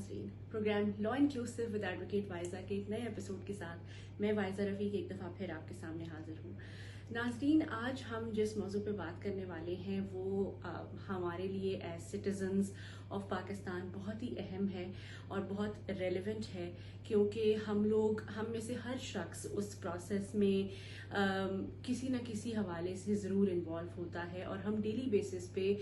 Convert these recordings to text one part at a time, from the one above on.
नाज़रीन, programme law inclusive with advocate वाइजा के एक नए एपिसोड के साथ मैं वाइजा रफ़ीक एक दफ़ा फिर आपके सामने हाजिर हूँ। नाज़रीन, आज हम जिस मौजू पे बात करने वाले हैं वो हमारे लिए एज सिटीजन्स ऑफ पाकिस्तान बहुत ही अहम है और बहुत रेलेवेंट है, क्योंकि हम में से हर शख्स उस प्रोसेस में किसी न किसी हवाले से ज़रूर इन्वॉल्व होता है और हम डेली बेसिस पे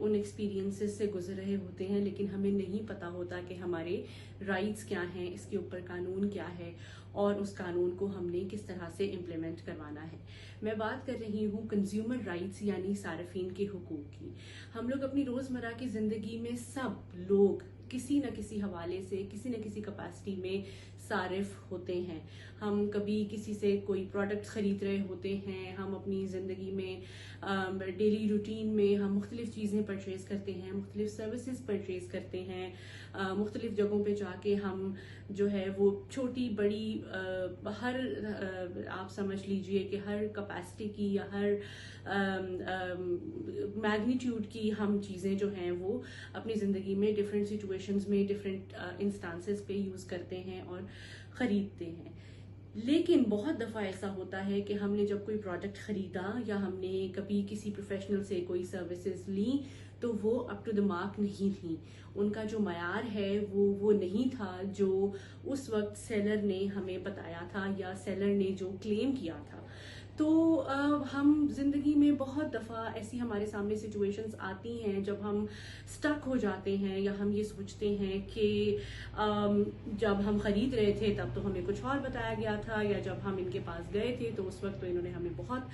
उन एक्सपीरियंसेस से गुजर रहे होते हैं, लेकिन हमें नहीं पता होता कि हमारे राइट्स क्या हैं, इसके ऊपर कानून क्या है और उस कानून को हमने किस तरह से इम्प्लीमेंट करवाना है। मैं बात कर रही हूँ कंज्यूमर राइट्स यानी सार्फिन के हुकूक की। हम लोग अपनी रोज़मर्रा की ज़िंदगी में सब लोग किसी न किसी हवाले से किसी न किसी कैपेसिटी में सारिफ होते हैं। हम कभी किसी से कोई प्रोडक्ट ख़रीद रहे होते हैं, हम अपनी ज़िंदगी में डेली रूटीन में हम मुख्तलिफ़ चीज़ें परचेज़ करते हैं, मुख्तलिफ़ सर्विसेज परचेज़ करते हैं, मुख्तलिफ़ जगहों पे जाके हम जो है वो छोटी बड़ी आप समझ लीजिए कि हर कैपेसिटी की या हर मैग्नीट्यूड की हम चीज़ें जो हैं वो अपनी ज़िंदगी में डिफरेंट सिचुएशंस में डिफरेंट इंस्टांसेस पे यूज़ करते हैं और ख़रीदते हैं। लेकिन बहुत दफ़ा ऐसा होता है कि हमने जब कोई प्रोडक्ट ख़रीदा या हमने कभी किसी प्रोफेशनल से कोई सर्विसेज ली तो वो अप टू द मार्क नहीं थी। उनका जो मयार है वो नहीं था जो उस वक्त सेलर ने हमें बताया था या सेलर ने जो क्लेम किया था। तो हम ज़िंदगी में बहुत दफ़ा ऐसी हमारे सामने सिचुएशंस आती हैं जब हम स्टक हो जाते हैं या हम ये सोचते हैं कि जब हम ख़रीद रहे थे तब तो हमें कुछ और बताया गया था, या जब हम इनके पास गए थे तो उस वक्त तो इन्होंने हमें बहुत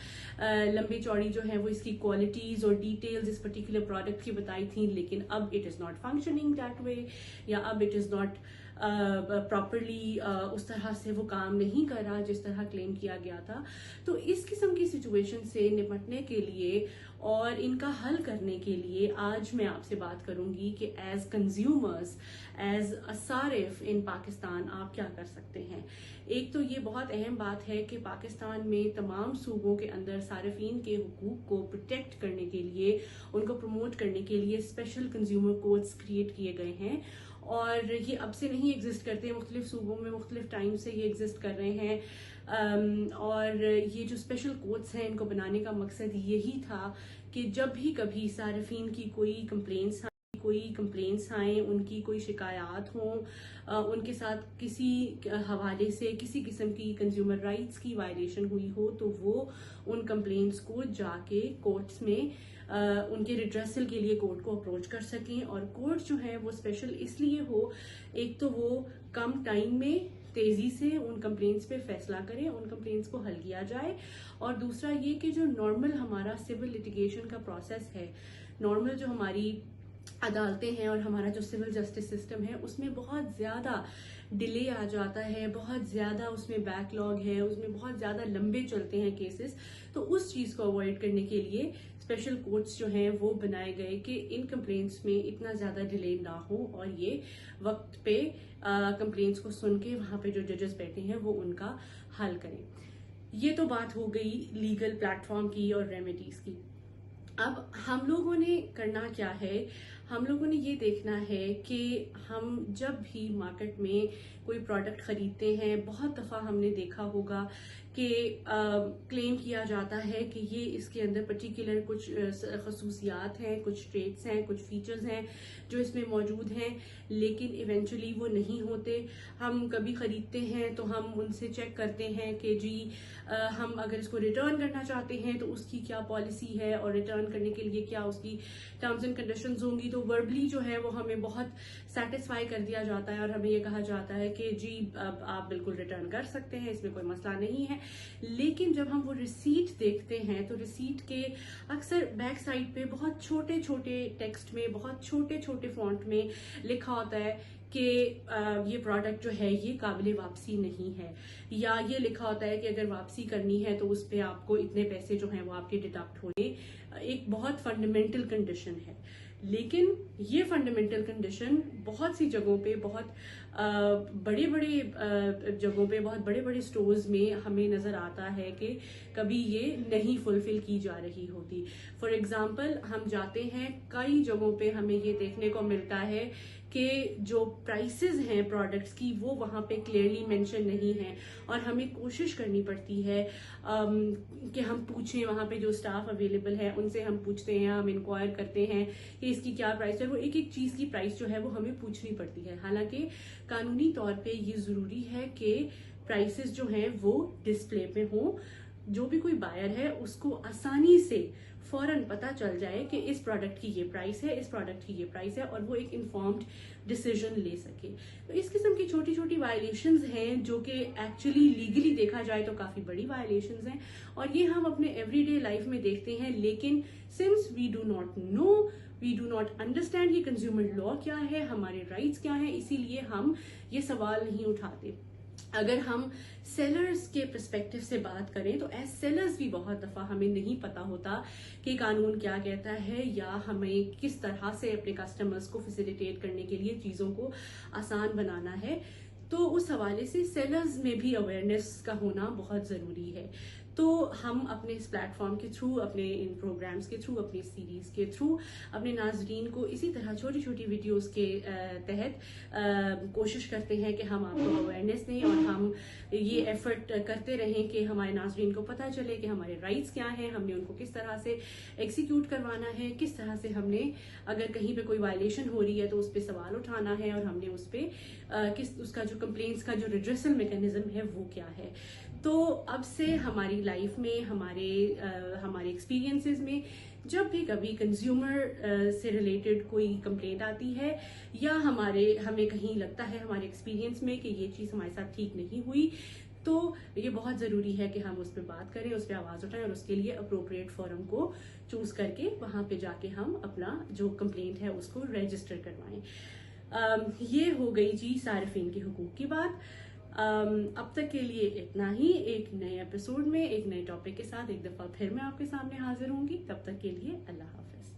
लंबी चौड़ी जो है वो इसकी क्वालिटीज़ और डिटेल्स इस पर्टिकुलर प्रोडक्ट की बताई थी, लेकिन अब it is not functioning that way, या अब इट इज़ नॉट प्रॉपरली उस तरह से वो काम नहीं कर रहा जिस तरह क्लेम किया गया था। तो इस किस्म की सिचुएशन से निपटने के लिए और इनका हल करने के लिए आज मैं आपसे बात करूंगी कि एज कंज्यूमर्स, एज अ सारिफ इन पाकिस्तान आप क्या कर सकते हैं। एक तो ये बहुत अहम बात है कि पाकिस्तान में तमाम सूबों के अंदर सारिफीन के हुकूक को प्रोटेक्ट करने के लिए, उनको प्रमोट करने के लिए स्पेशल कंज्यूमर कोड्स क्रिएट किए गए हैं और ये अब से नहीं एग्जिस्ट करते हैं, मुख्तलिफ सूबों में मुख्तलिफ टाइम से ये एग्जिस्ट कर रहे हैं। और ये जो स्पेशल कोड्स हैं इनको बनाने का मकसद यही था कि जब भी कभी सारिफीन की कोई कंप्लेंट्स आएँ, उनकी कोई शिकायत हों, उनके साथ किसी हवाले से किसी किस्म की कंज्यूमर राइट्स की वायलेशन हुई हो, तो वो उन कंप्लेंट्स को जाके कोर्ट्स में उनके रिड्रेसल के लिए कोर्ट को अप्रोच कर सकें। और कोर्ट जो है वो स्पेशल इसलिए हो, एक तो वो कम टाइम में तेजी से उन कंप्लेंट्स पे फैसला करें, उन कंप्लेंट्स को हल किया जाए, और दूसरा ये कि जो नॉर्मल हमारा सिविल लिटिगेशन का प्रोसेस है, नॉर्मल जो हमारी अदालतें हैं और हमारा जो सिविल जस्टिस सिस्टम है उसमें बहुत ज़्यादा डिले आ जाता है, बहुत ज़्यादा उसमें बैकलॉग है, उसमें बहुत ज़्यादा लंबे चलते हैं केसेस। तो उस चीज़ को अवॉइड करने के लिए स्पेशल कोर्ट्स जो हैं वो बनाए गए कि इन कंप्लेंट्स में इतना ज़्यादा डिले ना हो और ये वक्त पे कंप्लेंट्स को सुन के वहाँ पे जो जजेस बैठे हैं वो उनका हल करें। ये तो बात हो गई लीगल प्लेटफॉर्म की और रेमेडीज़ की। अब हम लोगों ने करना क्या है, हम लोगों ने ये देखना है कि हम जब भी मार्केट में कोई प्रोडक्ट खरीदते हैं, बहुत दफ़ा हमने देखा होगा कि क्लेम किया जाता है कि ये इसके अंदर पर्टिकुलर कुछ खसूसियात हैं, कुछ ट्रेट्स हैं, कुछ फीचर्स हैं जो इसमें मौजूद हैं, लेकिन इवेंचुअली वो नहीं होते। हम कभी ख़रीदते हैं तो हम उनसे चेक करते हैं कि जी हम अगर इसको रिटर्न करना चाहते हैं तो उसकी क्या पॉलिसी है और रिटर्न करने के लिए क्या उसकी टर्म्स एंड कंडीशंस होंगी। तो वर्बली जो है वो हमें बहुत सेटिस्फाई कर दिया जाता है और हमें ये कहा जाता है कि जी अब आप बिल्कुल रिटर्न कर सकते हैं, इसमें कोई मसला नहीं है। लेकिन जब हम वो रिसीट देखते हैं तो रिसीट के अक्सर बैक साइड पे बहुत छोटे छोटे टेक्स्ट में, बहुत छोटे छोटे फॉन्ट में लिखा होता है कि ये प्रोडक्ट जो है ये काबिल वापसी नहीं है, या ये लिखा होता है कि अगर वापसी करनी है तो उस पर आपको इतने पैसे जो हैं वो आपके डिडक्ट होंगे। एक बहुत फंडामेंटल कंडीशन है, लेकिन ये फंडामेंटल कंडीशन बहुत सी जगहों पे, बहुत बड़े बड़े जगहों पे, बहुत बड़े बड़े स्टोर्स में हमें नज़र आता है कि कभी ये नहीं फुलफिल की जा रही होती। फॉर एग्जांपल हम जाते हैं, कई जगहों पे हमें ये देखने को मिलता है कि जो प्राइसेस हैं प्रोडक्ट्स की वो वहाँ पे क्लियरली मेंशन नहीं है, और हमें कोशिश करनी पड़ती है कि हम पूछें, वहाँ पे जो स्टाफ अवेलेबल है उनसे हम पूछते हैं, हम इंक्वायर करते हैं कि इसकी क्या प्राइस है। वो एक एक चीज़ की प्राइस जो है वो हमें पूछनी पड़ती है। हालांकि कानूनी तौर पे ये ज़रूरी है कि प्राइसेस जो हैं वो डिस्प्ले पे हों, जो भी कोई बायर है उसको आसानी से फौरन पता चल जाए कि इस प्रोडक्ट की ये प्राइस है, इस प्रोडक्ट की ये प्राइस है, और वो एक इन्फॉर्म्ड डिसीजन ले सके। तो इस किस्म की छोटी छोटी वायलेशंस हैं जो कि एक्चुअली लीगली देखा जाए तो काफ़ी बड़ी वायलेशंस हैं, और ये हम अपने एवरीडे लाइफ में देखते हैं। लेकिन since we do not know, we do not understand कि कंज्यूमर लॉ क्या है, हमारे राइट्स क्या हैं, इसीलिए हम ये सवाल नहीं उठाते। अगर हम सेलर्स के पर्सपेक्टिव से बात करें तो एज सेलर्स भी बहुत दफा हमें नहीं पता होता कि कानून क्या कहता है, या हमें किस तरह से अपने कस्टमर्स को फैसिलिटेट करने के लिए चीजों को आसान बनाना है। तो उस हवाले से सेलर्स में भी अवेयरनेस का होना बहुत जरूरी है। तो हम अपने इस प्लेटफॉर्म के थ्रू, अपने इन प्रोग्राम्स के थ्रू, अपनी सीरीज के थ्रू अपने नाजरीन को इसी तरह छोटी छोटी वीडियोस के तहत कोशिश करते हैं कि हम आपको अवेयरनेस दें, और हम ये एफर्ट करते रहें कि हमारे नाजरीन को पता चले कि हमारे राइट्स क्या हैं, हमने उनको किस तरह से एग्जीक्यूट करवाना है, किस तरह से हमने अगर कहीं पे कोई वायलेशन हो रही है तो उस पर सवाल उठाना है, और हमने उस पर उसका जो कंप्लेंट्स का जो रिड्रेसल मैकेनिज्म है वो क्या है। तो अब से हमारी लाइफ में, हमारे एक्सपीरियंसेस में जब भी कभी कंज्यूमर से रिलेटेड कोई कंप्लेंट आती है, या हमें कहीं लगता है हमारे एक्सपीरियंस में कि ये चीज़ हमारे साथ ठीक नहीं हुई, तो ये बहुत ज़रूरी है कि हम उस पर बात करें, उस पर आवाज़ उठाएं, और उसके लिए अप्रोप्रिएट फोरम को चूज़ करके वहाँ पे जाके हम अपना जो कंप्लेंट है उसको रजिस्टर करवाएं। ये हो गई जी सारिफीन के हुकूक की बात। अब तक के लिए इतना ही। एक नए एपिसोड में एक नए टॉपिक के साथ एक दफ़ा फिर मैं आपके सामने हाजिर होंगी। तब तक के लिए अल्लाह हाफिज।